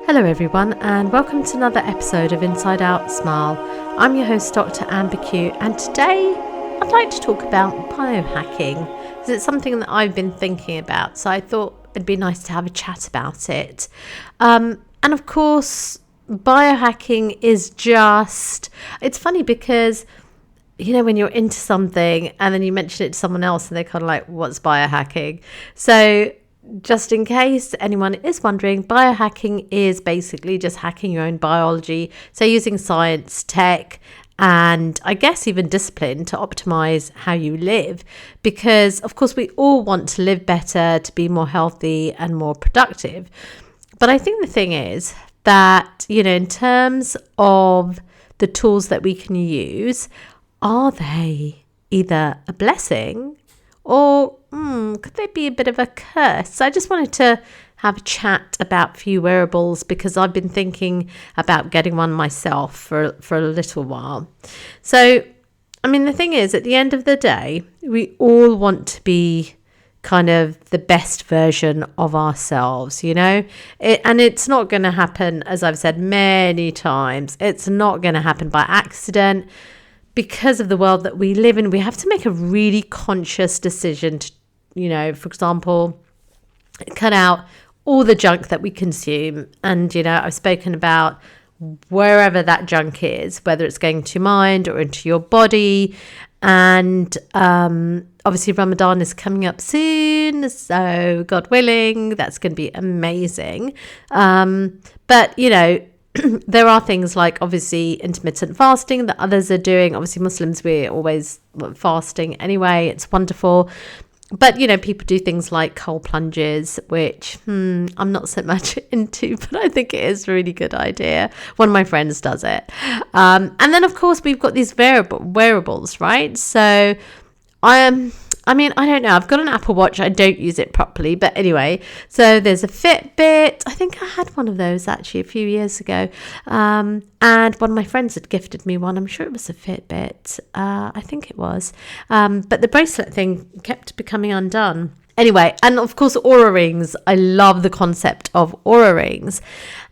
Hello everyone, and welcome to another episode of Inside Out Smile. I'm your host, Dr. Amber Q, and today I'd like to talk about biohacking, because it's something that I've been thinking about, so I thought it'd be nice to have a chat about it. And of course, biohacking is it's funny because, you know, when you're into something and then you mention it to someone else and they're kind of like, what's biohacking? So just in case anyone is wondering, biohacking is basically just hacking your own biology. So using science, tech, and I guess even discipline to optimize how you live. Because of course we all want to live better, to be more healthy and more productive. But I think the thing is that, you know, in terms of the tools that we can use, are they either a blessing or could they be a bit of a curse? So I just wanted to have a chat about a few wearables because I've been thinking about getting one myself for a little while. So, I mean, the thing is, at the end of the day, we all want to be kind of the best version of ourselves, you know, and it's not going to happen, as I've said many times, it's not going to happen by accident. Because of the world that we live in, we have to make a really conscious decision to, you know, for example, cut out all the junk that we consume. And, you know, I've spoken about wherever that junk is, whether it's going to mind or into your body. And obviously Ramadan is coming up soon, so God willing, that's going to be amazing. But, you know, there are things like obviously intermittent fasting that others are doing. Obviously Muslims, we're always fasting anyway. It's wonderful. But, you know, people do things like cold plunges, which I'm not so much into, but I think it is a really good idea. One of my friends does it. And then, of course, we've got these wearables, right? So I mean, I don't know. I've got an Apple Watch. I don't use it properly. But anyway, so there's a Fitbit. I think I had one of those actually a few years ago. And one of my friends had gifted me one. I'm sure it was a Fitbit. I think it was. But the bracelet thing kept becoming undone. Anyway, and of course, Oura rings. I love the concept of Oura rings.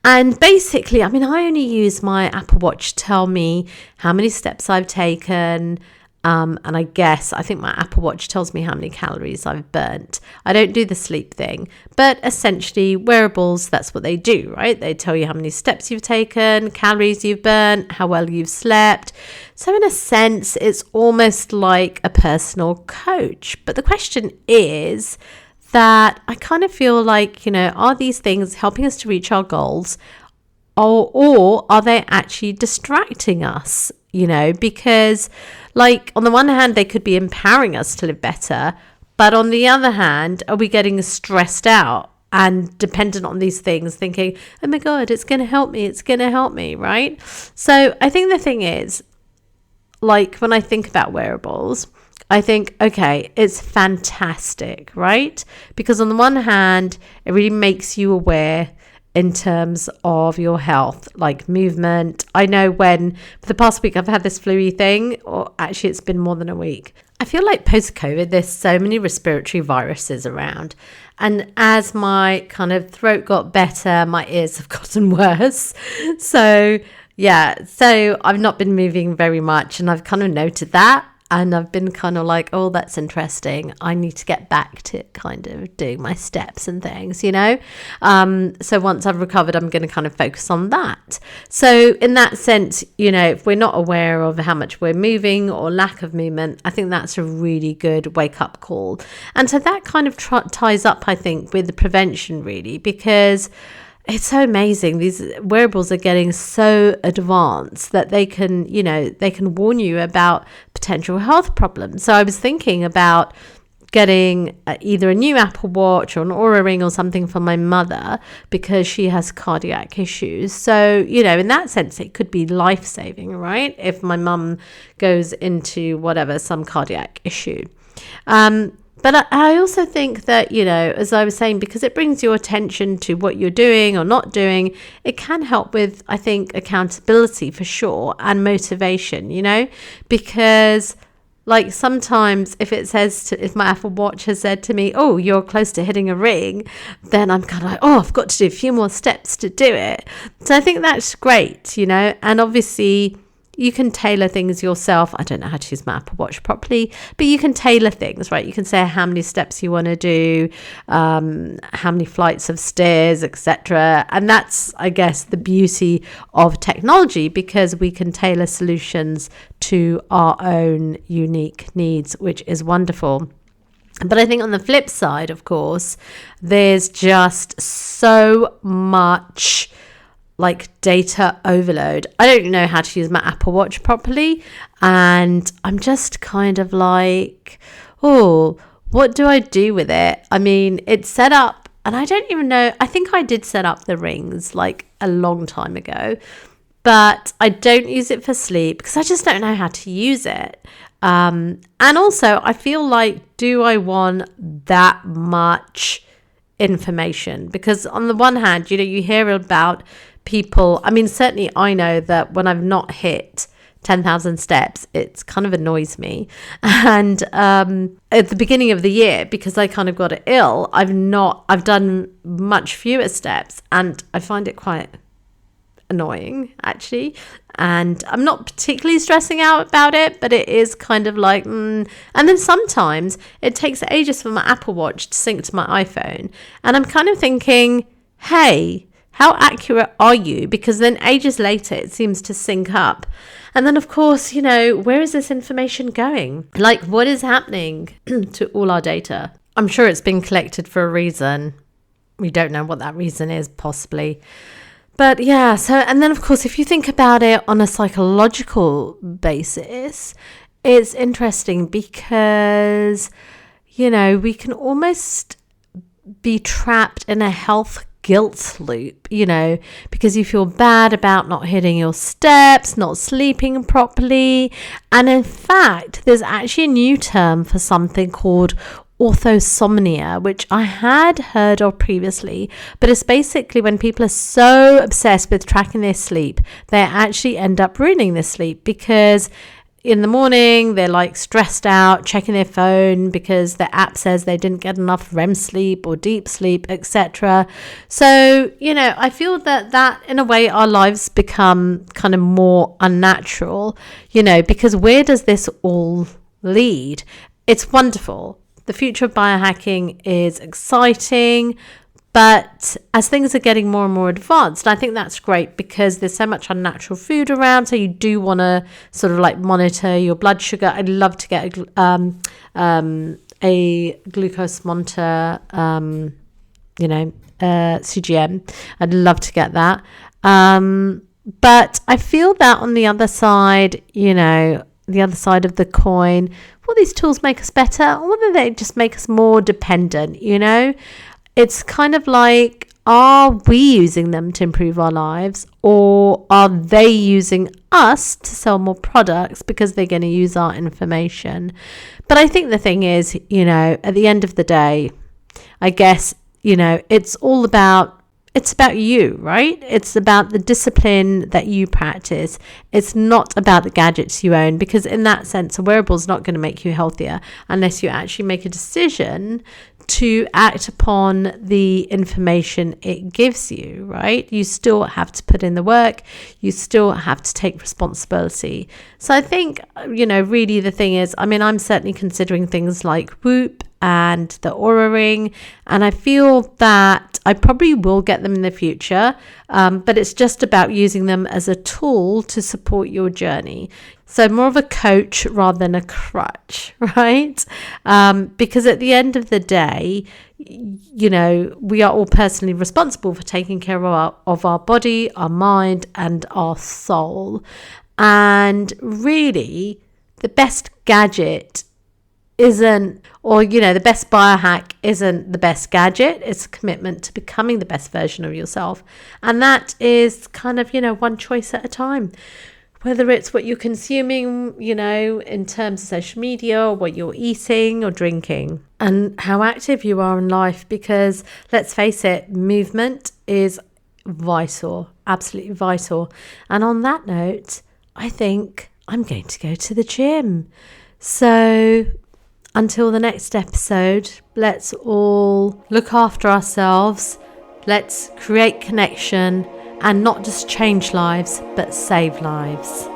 And basically, I mean, I only use my Apple Watch to tell me how many steps I've taken. And I think my Apple Watch tells me how many calories I've burnt. I don't do the sleep thing, but essentially wearables, that's what they do, right? They tell you how many steps you've taken, calories you've burnt, how well you've slept. So in a sense, it's almost like a personal coach. But the question is that I kind of feel like, you know, are these things helping us to reach our goals, or are they actually distracting us? You know, because like on the one hand, they could be empowering us to live better. But on the other hand, are we getting stressed out and dependent on these things thinking, oh my God, it's going to help me. It's going to help me. Right. So I think the thing is, like when I think about wearables, I think, okay, it's fantastic. Right. Because on the one hand, it really makes you aware in terms of your health, like movement. I know when for the past week I've had this flu-y thing, or actually it's been more than a week. I feel like post-COVID there's so many respiratory viruses around, and as my kind of throat got better, my ears have gotten worse. So I've not been moving very much, and I've kind of noted that. And I've been kind of like, oh, that's interesting. I need to get back to kind of doing my steps and things, you know. So once I've recovered, I'm going to kind of focus on that. So in that sense, you know, if we're not aware of how much we're moving or lack of movement, I think that's a really good wake up call. And so that kind of ties up, I think, with the prevention really, because it's so amazing. These wearables are getting so advanced that they can warn you about potential health problems. So I was thinking about getting either a new Apple Watch or an Oura ring or something for my mother because she has cardiac issues. So, you know, in that sense, it could be life-saving, right? If my mum goes into some cardiac issue. But I also think that, you know, as I was saying, because it brings your attention to what you're doing or not doing, it can help with, I think, accountability for sure and motivation, you know, because Like sometimes if my Apple Watch has said to me, oh, you're close to hitting a ring, then I'm kind of like, oh, I've got to do a few more steps to do it. So I think that's great, and obviously you can tailor things yourself. I don't know how to use my Apple Watch properly, but you can tailor things, right? You can say how many steps you want to do, how many flights of stairs, etc. And that's, I guess, the beauty of technology, because we can tailor solutions to our own unique needs, which is wonderful. But I think on the flip side, of course, there's just so much like data overload. I don't know how to use my Apple Watch properly, and I'm just kind of like, oh, what do I do with it? I mean, it's set up, and I don't even know. I think I did set up the rings like a long time ago, but I don't use it for sleep because I just don't know how to use it. And also, I feel like, do I want that much information? Because on the one hand, you hear about people. I mean, certainly I know that when I've not hit 10,000 steps, it kind of annoys me. And at the beginning of the year, because I kind of got ill, I've done much fewer steps, and I find it quite annoying, actually. And I'm not particularly stressing out about it, but it is kind of like, And then sometimes it takes ages for my Apple Watch to sync to my iPhone. And I'm kind of thinking, hey, how accurate are you? Because then ages later, it seems to sync up. And then, of course, where is this information going? Like, what is happening to all our data? I'm sure it's been collected for a reason. We don't know what that reason is, possibly. But yeah, and then, of course, if you think about it on a psychological basis, it's interesting because, we can almost be trapped in a health guilt loop, because you feel bad about not hitting your steps, not sleeping properly. And in fact, there's actually a new term for something called orthosomnia, which I had heard of previously, but it's basically when people are so obsessed with tracking their sleep, they actually end up ruining their sleep, because in the morning they're like stressed out, checking their phone because the app says they didn't get enough REM sleep or deep sleep, etc. So, I feel that in a way our lives become kind of more unnatural, because where does this all lead? It's wonderful. The future of biohacking is exciting, but as things are getting more and more advanced, I think that's great because there's so much unnatural food around. So you do want to sort of like monitor your blood sugar. I'd love to get a glucose monitor, CGM. I'd love to get that. But I feel that on the other side, the other side of the coin, will these tools make us better, or will they just make us more dependent? It's kind of like, are we using them to improve our lives, or are they using us to sell more products because they're going to use our information? But I think the thing is, at the end of the day, I guess, it's about you, right? It's about the discipline that you practice. It's not about the gadgets you own, because in that sense, a wearable is not going to make you healthier unless you actually make a decision to act upon the information it gives you, right? You still have to put in the work. You still have to take responsibility. So I think, really the thing is, I'm certainly considering things like Whoop and the Aura Ring, and I feel that I probably will get them in the future, but it's just about using them as a tool to support your journey. So more of a coach rather than a crutch, right? Because at the end of the day, we are all personally responsible for taking care of our body, our mind, and our soul. And really, the best gadget isn't, or the best biohack isn't the best gadget. It's a commitment to becoming the best version of yourself, and that is kind of one choice at a time. Whether it's what you're consuming, in terms of social media, or what you're eating or drinking, and how active you are in life, because let's face it, movement is vital, absolutely vital. And on that note, I think I'm going to go to the gym. So until the next episode, let's all look after ourselves. Let's create connection and not just change lives, but save lives.